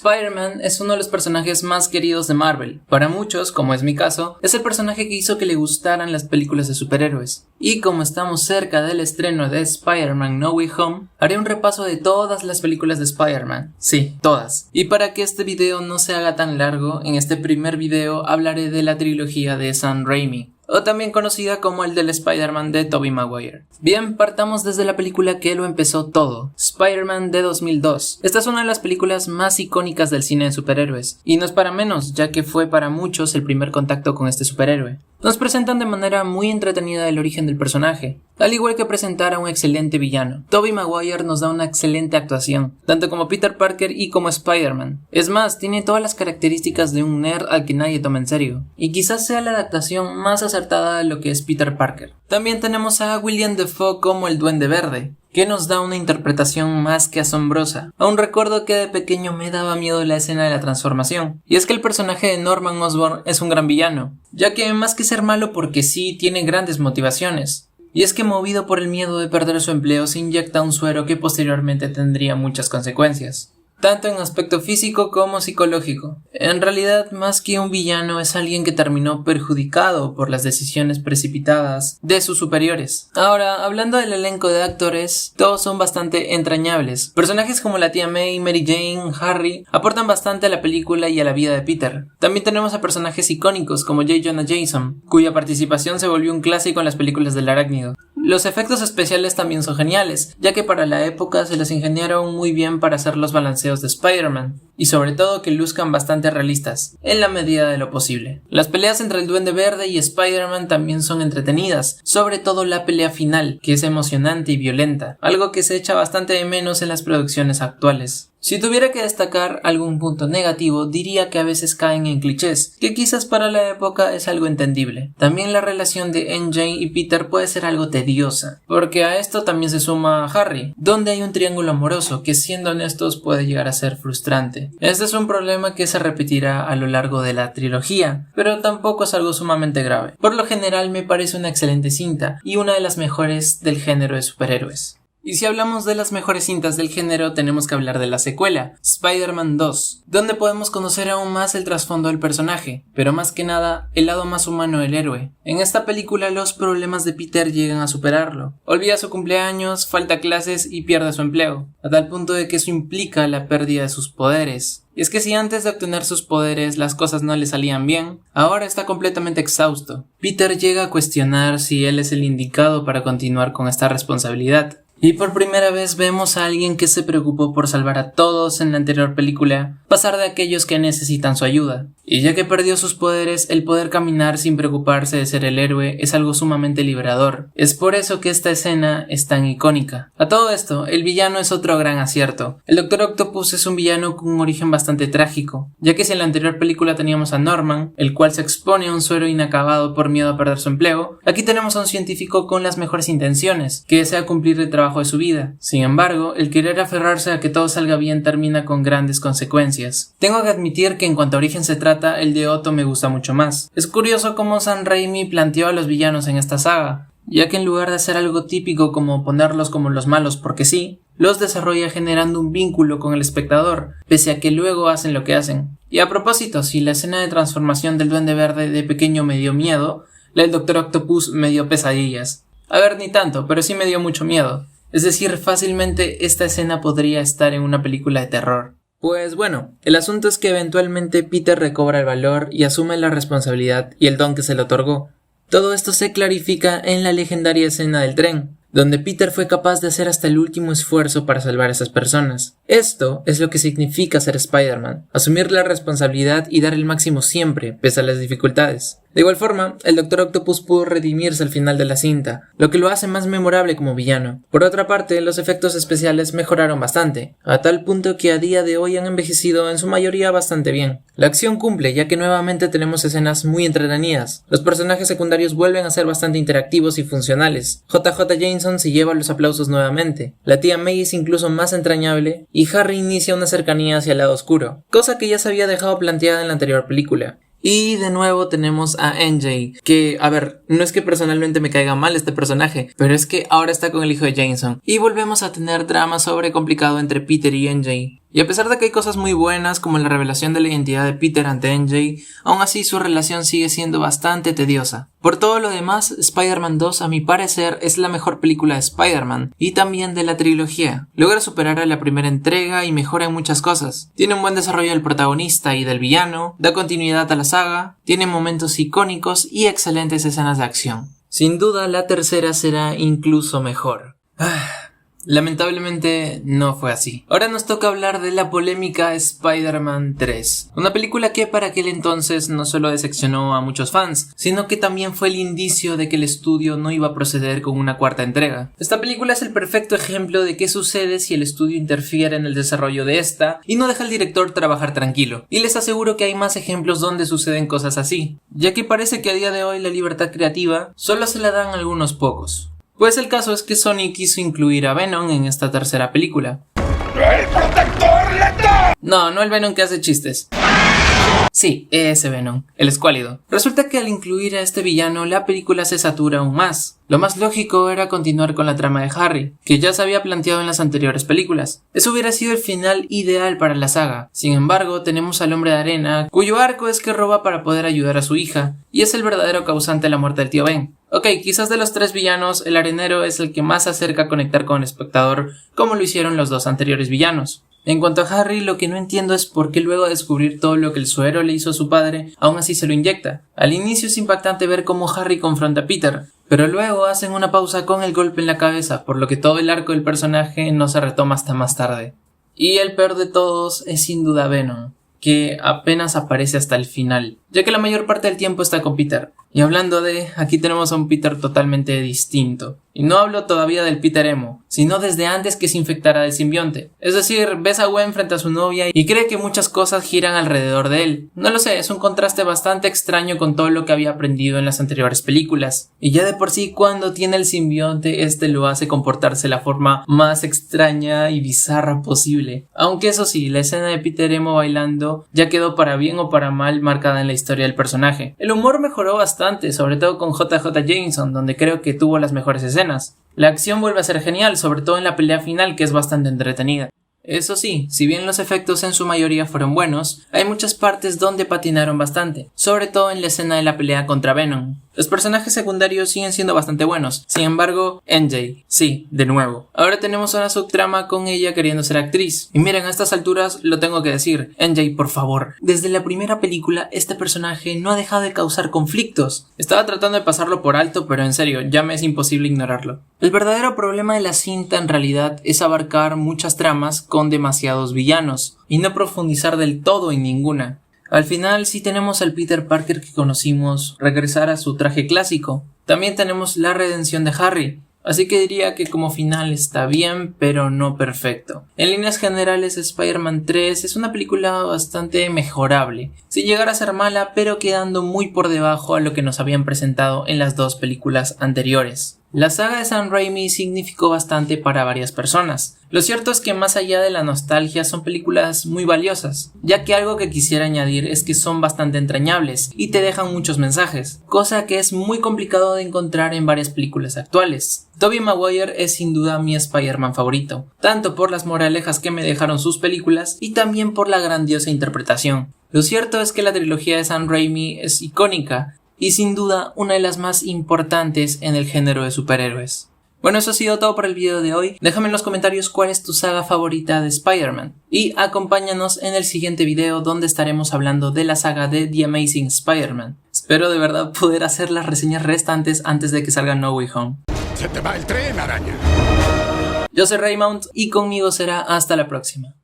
Spider-Man es uno de los personajes más queridos de Marvel. Para muchos, como es mi caso, es el personaje que hizo que le gustaran las películas de superhéroes. Y como estamos cerca del estreno de Spider-Man No Way Home, haré un repaso de todas las películas de Spider-Man. Sí, todas. Y para que este video no se haga tan largo, en este primer video hablaré de la trilogía de Sam Raimi, o también conocida como el del Spider-Man de Tobey Maguire. Bien, partamos desde la película que lo empezó todo, Spider-Man de 2002. Esta es una de las películas más icónicas del cine de superhéroes, y no es para menos, ya que fue para muchos el primer contacto con este superhéroe. Nos presentan de manera muy entretenida el origen del personaje, al igual que presentar a un excelente villano. Tobey Maguire nos da una excelente actuación, tanto como Peter Parker y como Spider-Man. Es más, tiene todas las características de un nerd al que nadie toma en serio, y quizás sea la adaptación más acertada de lo que es Peter Parker. También tenemos a William Dafoe como el Duende Verde, que nos da una interpretación más que asombrosa. Aún recuerdo que de pequeño me daba miedo la escena de la transformación, y es que el personaje de Norman Osborn es un gran villano, ya que más que ser malo porque sí, tiene grandes motivaciones. Y es que movido por el miedo de perder su empleo se inyecta un suero que posteriormente tendría muchas consecuencias, tanto en aspecto físico como psicológico. En realidad, más que un villano, es alguien que terminó perjudicado por las decisiones precipitadas de sus superiores. Ahora, hablando del elenco de actores, todos son bastante entrañables. Personajes como la tía May, Mary Jane, Harry, aportan bastante a la película y a la vida de Peter. También tenemos a personajes icónicos como J. Jonah Jameson, cuya participación se volvió un clásico en las películas del arácnido. Los efectos especiales también son geniales, ya que para la época se los ingeniaron muy bien para hacer los balanceos de Spider-Man, y sobre todo que luzcan bastante realistas, en la medida de lo posible. Las peleas entre el Duende Verde y Spider-Man también son entretenidas, sobre todo la pelea final, que es emocionante y violenta, algo que se echa bastante de menos en las producciones actuales. Si tuviera que destacar algún punto negativo, diría que a veces caen en clichés, que quizás para la época es algo entendible. También la relación de MJ y Peter puede ser algo tediosa, porque a esto también se suma Harry, donde hay un triángulo amoroso que, siendo honestos, puede llegar a ser frustrante. Este es un problema que se repetirá a lo largo de la trilogía, pero tampoco es algo sumamente grave. Por lo general me parece una excelente cinta y una de las mejores del género de superhéroes. Y si hablamos de las mejores cintas del género, tenemos que hablar de la secuela, Spider-Man 2, donde podemos conocer aún más el trasfondo del personaje, pero más que nada, el lado más humano del héroe. En esta película los problemas de Peter llegan a superarlo. Olvida su cumpleaños, falta clases y pierde su empleo, a tal punto de que eso implica la pérdida de sus poderes. Y es que si antes de obtener sus poderes las cosas no le salían bien, ahora está completamente exhausto. Peter llega a cuestionar si él es el indicado para continuar con esta responsabilidad. Y por primera vez vemos a alguien que se preocupó por salvar a todos en la anterior película, pasar de aquellos que necesitan su ayuda. Y ya que perdió sus poderes, el poder caminar sin preocuparse de ser el héroe es algo sumamente liberador. Es por eso que esta escena es tan icónica. A todo esto, el villano es otro gran acierto. El Dr. Octopus es un villano con un origen bastante trágico, ya que si en la anterior película teníamos a Norman, el cual se expone a un suero inacabado por miedo a perder su empleo, aquí tenemos a un científico con las mejores intenciones, que desea cumplir el trabajo de su vida. Sin embargo, el querer aferrarse a que todo salga bien termina con grandes consecuencias. Tengo que admitir que en cuanto a origen se trata, el de Otto me gusta mucho más. Es curioso cómo Sam Raimi planteó a los villanos en esta saga, ya que en lugar de hacer algo típico como ponerlos como los malos porque sí, los desarrolla generando un vínculo con el espectador, pese a que luego hacen lo que hacen. Y a propósito, si la escena de transformación del Duende Verde de pequeño me dio miedo, la del Dr. Octopus me dio pesadillas. A ver, ni tanto, pero sí me dio mucho miedo. Es decir, fácilmente esta escena podría estar en una película de terror. Pues bueno, el asunto es que eventualmente Peter recobra el valor y asume la responsabilidad y el don que se le otorgó. Todo esto se clarifica en la legendaria escena del tren, donde Peter fue capaz de hacer hasta el último esfuerzo para salvar a esas personas. Esto es lo que significa ser Spider-Man, asumir la responsabilidad y dar el máximo siempre, pese a las dificultades. De igual forma, el Dr. Octopus pudo redimirse al final de la cinta, lo que lo hace más memorable como villano. Por otra parte, los efectos especiales mejoraron bastante, a tal punto que a día de hoy han envejecido en su mayoría bastante bien. La acción cumple, ya que nuevamente tenemos escenas muy entretenidas. Los personajes secundarios vuelven a ser bastante interactivos y funcionales. JJ Jameson se lleva los aplausos nuevamente. La tía May es incluso más entrañable, y Harry inicia una cercanía hacia el lado oscuro, cosa que ya se había dejado planteada en la anterior película. Y de nuevo tenemos a MJ, que, a ver, no es que personalmente me caiga mal este personaje, pero es que ahora está con el hijo de Jameson. Y volvemos a tener drama sobre complicado entre Peter y MJ. Y a pesar de que hay cosas muy buenas como la revelación de la identidad de Peter ante MJ, aún así su relación sigue siendo bastante tediosa. Por todo lo demás, Spider-Man 2 a mi parecer es la mejor película de Spider-Man y también de la trilogía. Logra superar a la primera entrega y mejora en muchas cosas. Tiene un buen desarrollo del protagonista y del villano, da continuidad a la saga, tiene momentos icónicos y excelentes escenas de acción. Sin duda la tercera será incluso mejor. Lamentablemente no fue así. Ahora nos toca hablar de la polémica Spider-Man 3, una película que para aquel entonces no solo decepcionó a muchos fans, sino que también fue el indicio de que el estudio no iba a proceder con una cuarta entrega. Esta película es el perfecto ejemplo de qué sucede si el estudio interfiere en el desarrollo de esta y no deja al director trabajar tranquilo. Y les aseguro que hay más ejemplos donde suceden cosas así, ya que parece que a día de hoy la libertad creativa solo se la dan a algunos pocos. Pues el caso es que Sony quiso incluir a Venom en esta tercera película. ¡El protector letal! No el Venom que hace chistes. Sí, ese Venom, el escuálido. Resulta que al incluir a este villano, la película se satura aún más. Lo más lógico era continuar con la trama de Harry, que ya se había planteado en las anteriores películas. Eso hubiera sido el final ideal para la saga. Sin embargo, tenemos al Hombre de Arena, cuyo arco es que roba para poder ayudar a su hija, y es el verdadero causante de la muerte del tío Ben. Ok, quizás de los tres villanos, el arenero es el que más se acerca a conectar con el espectador, como lo hicieron los dos anteriores villanos. En cuanto a Harry, lo que no entiendo es por qué luego de descubrir todo lo que el suero le hizo a su padre, aún así se lo inyecta. Al inicio es impactante ver cómo Harry confronta a Peter, pero luego hacen una pausa con el golpe en la cabeza, por lo que todo el arco del personaje no se retoma hasta más tarde. Y el peor de todos es sin duda Venom, que apenas aparece hasta el final, ya que la mayor parte del tiempo está con Peter. Y hablando de, aquí tenemos a un Peter totalmente distinto. Y no hablo todavía del Peter emo, sino desde antes que se infectara del simbionte. Es decir, ves a Gwen frente a su novia y cree que muchas cosas giran alrededor de él. No lo sé, es un contraste bastante extraño con todo lo que había aprendido en las anteriores películas. Y ya de por sí, cuando tiene el simbionte, este lo hace comportarse de la forma más extraña y bizarra posible. Aunque eso sí, la escena de Peter emo bailando ya quedó para bien o para mal marcada en la historia del personaje. El humor mejoró bastante, sobre todo con JJ Jameson, donde creo que tuvo las mejores escenas. La acción vuelve a ser genial, sobre todo en la pelea final, que es bastante entretenida. Eso sí, si bien los efectos en su mayoría fueron buenos, hay muchas partes donde patinaron bastante, sobre todo en la escena de la pelea contra Venom. Los personajes secundarios siguen siendo bastante buenos, sin embargo, MJ, sí, de nuevo. Ahora tenemos una subtrama con ella queriendo ser actriz. Y miren, a estas alturas lo tengo que decir, MJ, por favor. Desde la primera película, este personaje no ha dejado de causar conflictos. Estaba tratando de pasarlo por alto, pero en serio, ya me es imposible ignorarlo. El verdadero problema de la cinta en realidad es abarcar muchas tramas con demasiados villanos, y no profundizar del todo en ninguna. Al final sí tenemos al Peter Parker que conocimos regresar a su traje clásico. También tenemos la redención de Harry. Así que diría que como final está bien, pero no perfecto. En líneas generales, Spider-Man 3 es una película bastante mejorable, sin llegar a ser mala, pero quedando muy por debajo a lo que nos habían presentado en las dos películas anteriores. La saga de Sam Raimi significó bastante para varias personas. Lo cierto es que más allá de la nostalgia son películas muy valiosas, ya que algo que quisiera añadir es que son bastante entrañables y te dejan muchos mensajes, cosa que es muy complicado de encontrar en varias películas actuales. Tobey Maguire es sin duda mi Spider-Man favorito, tanto por las moralejas que me dejaron sus películas y también por la grandiosa interpretación. Lo cierto es que la trilogía de Sam Raimi es icónica, y sin duda una de las más importantes en el género de superhéroes. Bueno, eso ha sido todo por el video de hoy. Déjame en los comentarios cuál es tu saga favorita de Spider-Man. Y acompáñanos en el siguiente video donde estaremos hablando de la saga de The Amazing Spider-Man. Espero de verdad poder hacer las reseñas restantes antes de que salga No Way Home. ¡Se te va el tren, araña! Yo soy Raymond y conmigo será hasta la próxima.